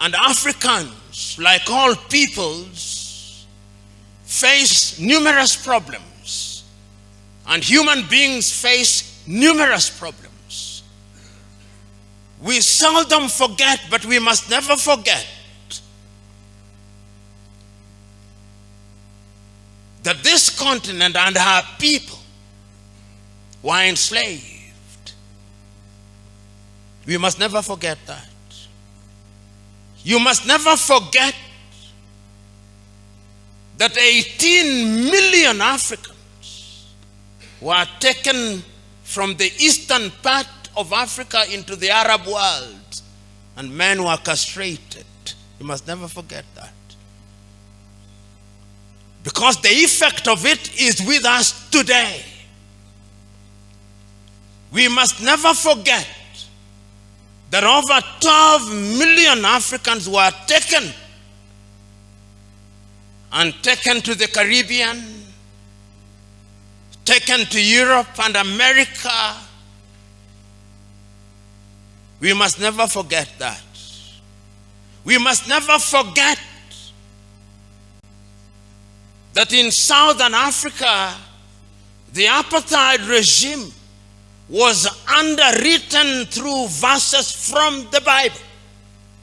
And Africans, like all peoples, face numerous problems. And human beings face numerous problems. We seldom forget, but we must never forget that this continent and our people were enslaved. We must never forget that. You must never forget that 18 million Africans were taken from the eastern part of Africa into the Arab world, and men were castrated. You must never forget that. Because the effect of it is with us today. We must never forget that over 12 million Africans were taken to the Caribbean, taken to Europe and America. We must never forget that. We must never forget that in Southern Africa, the apartheid regime was underwritten through verses from the Bible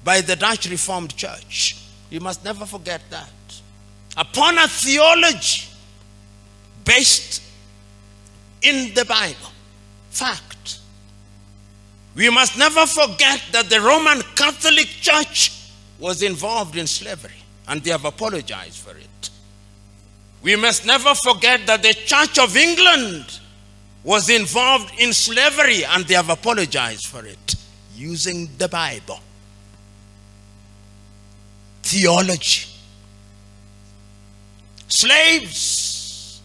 by the Dutch Reformed Church. You must never forget that. Upon a theology based in the Bible. Fact. We must never forget that the Roman Catholic Church was involved in slavery, and they have apologized for it. We must never forget that the Church of England was involved in slavery, and they have apologized for it, using the Bible. Theology. Slaves,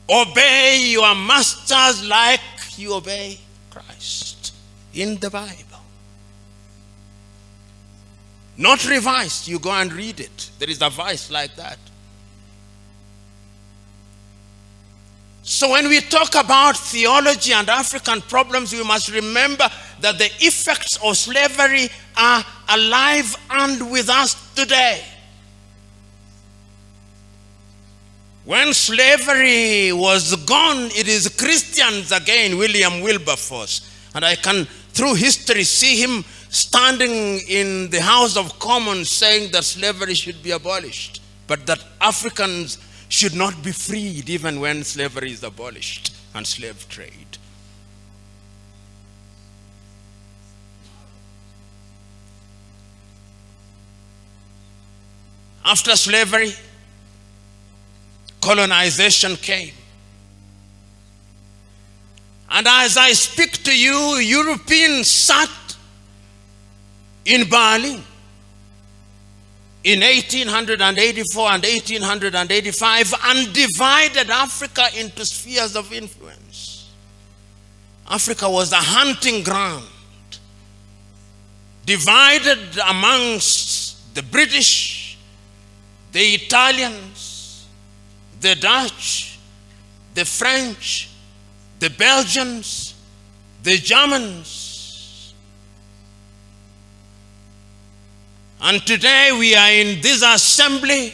obey your masters like you obey Christ, in the Bible. Not revised. You go and read it. There is a verse like that. So when we talk about theology and African problems, we must remember that the effects of slavery are alive and with us today. When slavery was gone, it is Christians again, William Wilberforce. And I can, through history, see him standing in the House of Commons saying that slavery should be abolished, but that Africans should not be freed even when slavery is abolished and slave trade. After slavery, colonization came. And as I speak to you, Europeans sat in Berlin in 1884 and 1885 and divided Africa into spheres of influence. Africa was a hunting ground, divided amongst the British, the Italians, the Dutch, the French, the Belgians, the Germans. And today we are in this assembly.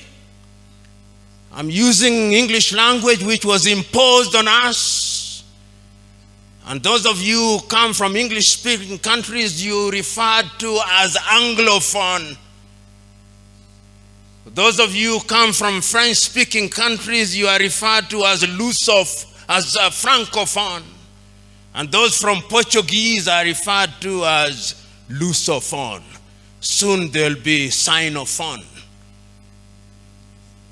I'm using English language which was imposed on us. And those of you who come from English-speaking countries, you referred to as Anglophone. Those of you who come from French-speaking countries, you are referred to as Francophone. And those from Portuguese are referred to as Lusophone. Soon there'll be Sinophone.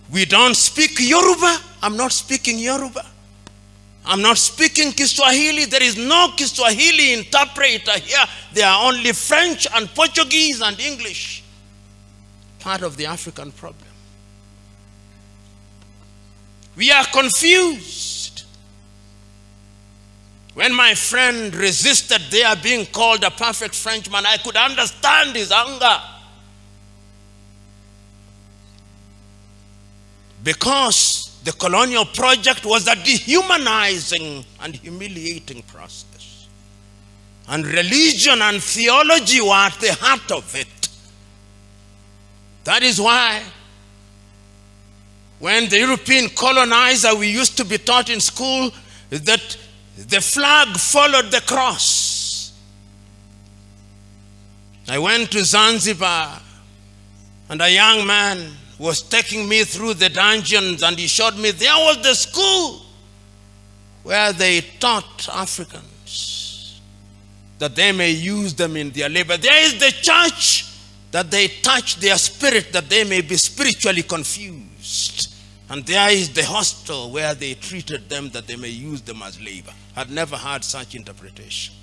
We don't speak Yoruba. I'm not speaking Yoruba. I'm not speaking Kiswahili. There is no Kiswahili interpreter here. There are only French and Portuguese and English. Part of the African problem. We are confused. When my friend resisted their being called a perfect Frenchman, I could understand his anger. Because the colonial project was a dehumanizing and humiliating process. And religion and theology were at the heart of it. That is why when the European colonizer, we used to be taught in school that the flag followed the cross. I went to Zanzibar, and a young man was taking me through the dungeons, and he showed me there was the school where they taught Africans that they may use them in their labor. There is the church that they touch their spirit, that they may be spiritually confused. And there is the hostel where they treated them that they may use them as labor. I'd never heard such interpretation.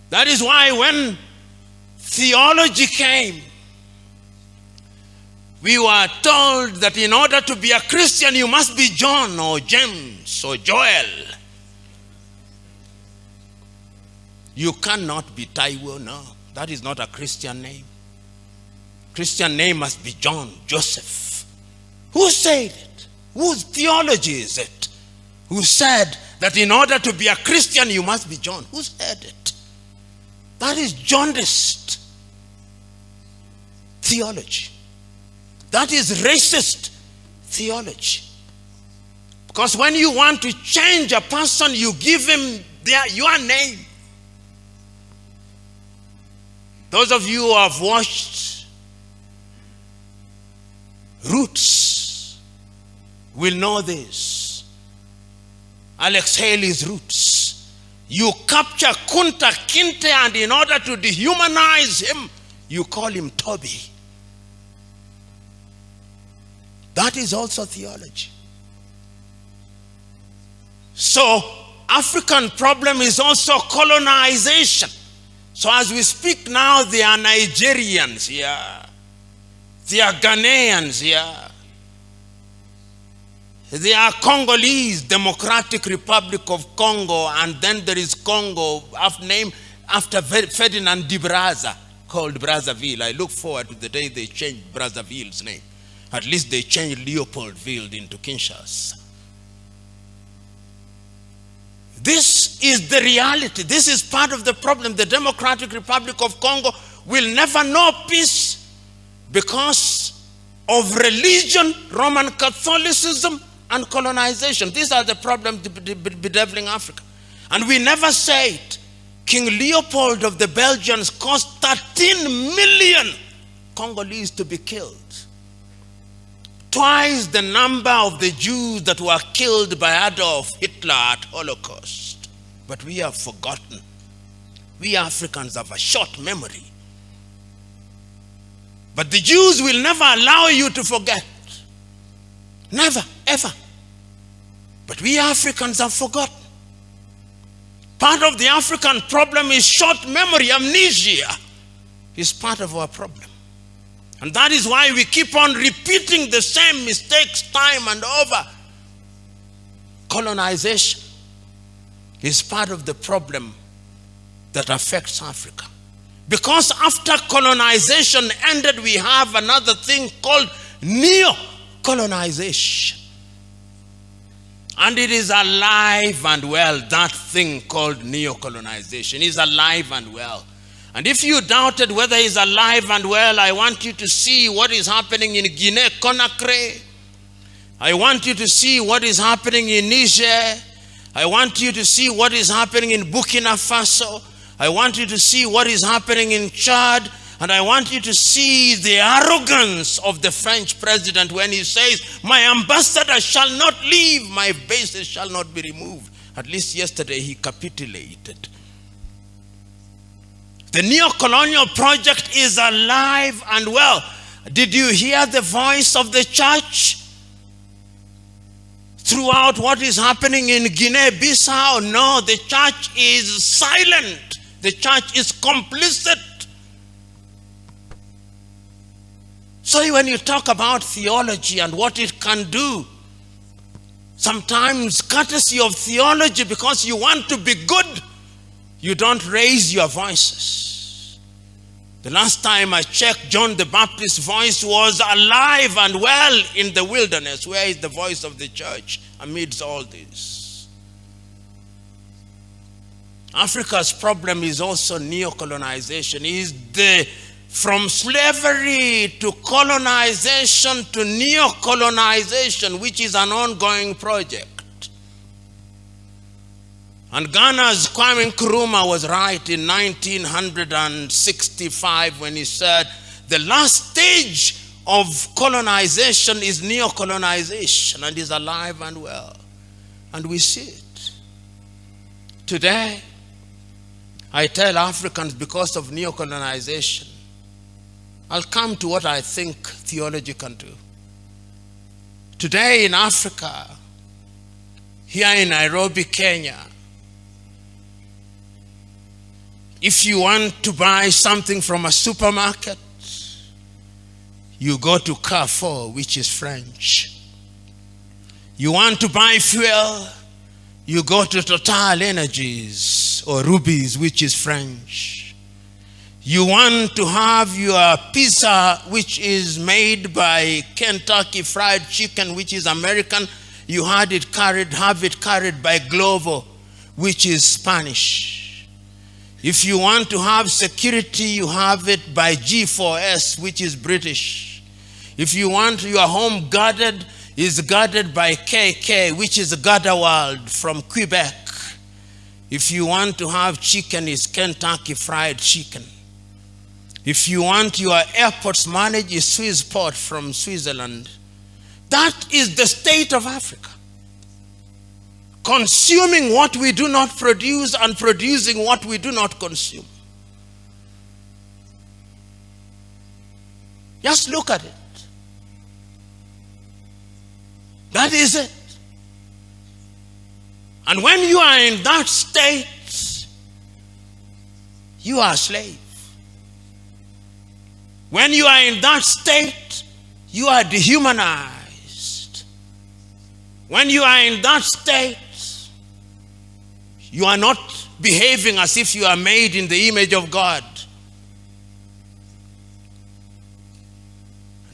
That is why when theology came, we were told that in order to be a Christian, you must be John or James or Joel. You cannot be Taiwo, no. That is not a Christian name. Christian name must be John, Joseph. Who said it? Whose theology is it? Who said that in order to be a Christian, you must be John? Who said it? That is jaundiced theology. That is racist theology. Because when you want to change a person, you give him your name. Those of you who have watched Roots will know this. Alex Haley's Roots. You capture Kunta Kinte, and in order to dehumanize him, you call him Toby. That is also theology. So, African problem is also colonization. So as we speak now, there are Nigerians here. There are Ghanaians here. There are Congolese, Democratic Republic of Congo, and then there is Congo, named after Ferdinand de Brazza, called Brazzaville. I look forward to the day they change Brazzaville's name. At least they changed Leopoldville into Kinshasa. This is the reality. This is part of the problem. The Democratic Republic of Congo will never know peace because of religion, Roman Catholicism, and colonization. These are the problems bedeviling Africa. And we never say it. King Leopold of the Belgians caused 13 million Congolese to be killed. Twice the number of the Jews that were killed by Adolf Hitler at Holocaust. But we have forgotten. We Africans have a short memory. But the Jews will never allow you to forget. Never, ever. But we Africans have forgotten. Part of the African problem is short memory, amnesia. Is part of our problem. And that is why we keep on repeating the same mistakes time and over. Colonization is part of the problem that affects Africa. Because after colonization ended, we have another thing called neocolonization. And it is alive and well. That thing called neocolonization is alive and well. And if you doubted whether he's alive and well, I want you to see what is happening in Guinea-Conakry. I want you to see what is happening in Niger. I want you to see what is happening in Burkina Faso. I want you to see what is happening in Chad. And I want you to see the arrogance of the French president when he says, my ambassador shall not leave, my bases shall not be removed. At least yesterday he capitulated. The Neocolonial project is alive and well. Did you hear the voice of the church throughout what is happening in Guinea-Bissau? No, the church is silent. The church is complicit. So when you talk about theology and what it can do, sometimes courtesy of theology, because you want to be good, you don't raise your voices. The last time I checked, John the Baptist's voice was alive and well in the wilderness. Where is the voice of the church amidst all this? Africa's problem is also neocolonization. Is the from slavery to colonization to neocolonization, which is an ongoing project. And Ghana's Kwame Nkrumah was right in 1965 when he said, the last stage of colonization is neocolonization, and is alive and well. And we see it. Today, I tell Africans because of neocolonization, I'll come to what I think theology can do. Today in Africa, here in Nairobi, Kenya, if you want to buy something from a supermarket, you go to Carrefour, which is French. You want to buy fuel, you go to Total Energies or Rubies, which is French. You want to have your pizza, which is made by Kentucky Fried Chicken, which is American. You have it carried by Glovo, which is Spanish. If you want to have security, you have it by G4S, which is British. If you want your home guarded, is guarded by KK, which is Gardewald from Quebec. If you want to have chicken, is Kentucky Fried Chicken. If you want your airports managed, is Swissport from Switzerland. That is the state of Africa. Consuming what we do not produce and producing what we do not consume. Just look at it. That is it. And when you are in that state, you are a slave. When you are in that state, you are dehumanized. When you are in that state, you are not behaving as if you are made in the image of God.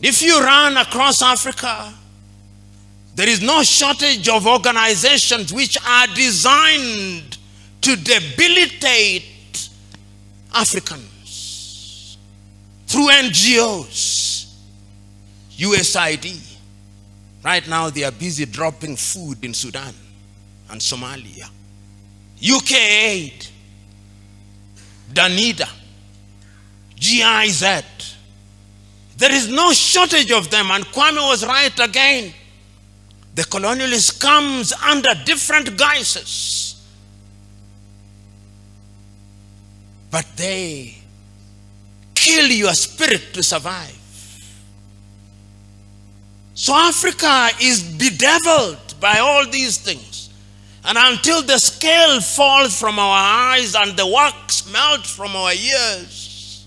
If you run across Africa, there is no shortage of organizations which are designed to debilitate Africans through NGOs, USAID. Right now they are busy dropping food in Sudan and Somalia. UK Aid, Danida, GIZ. There is no shortage of them, and Kwame was right again. The colonialist comes under different guises, but they kill your spirit to survive. So Africa is bedeviled by all these things. And until the scale falls from our eyes and the wax melts from our ears,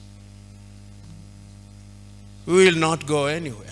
we will not go anywhere.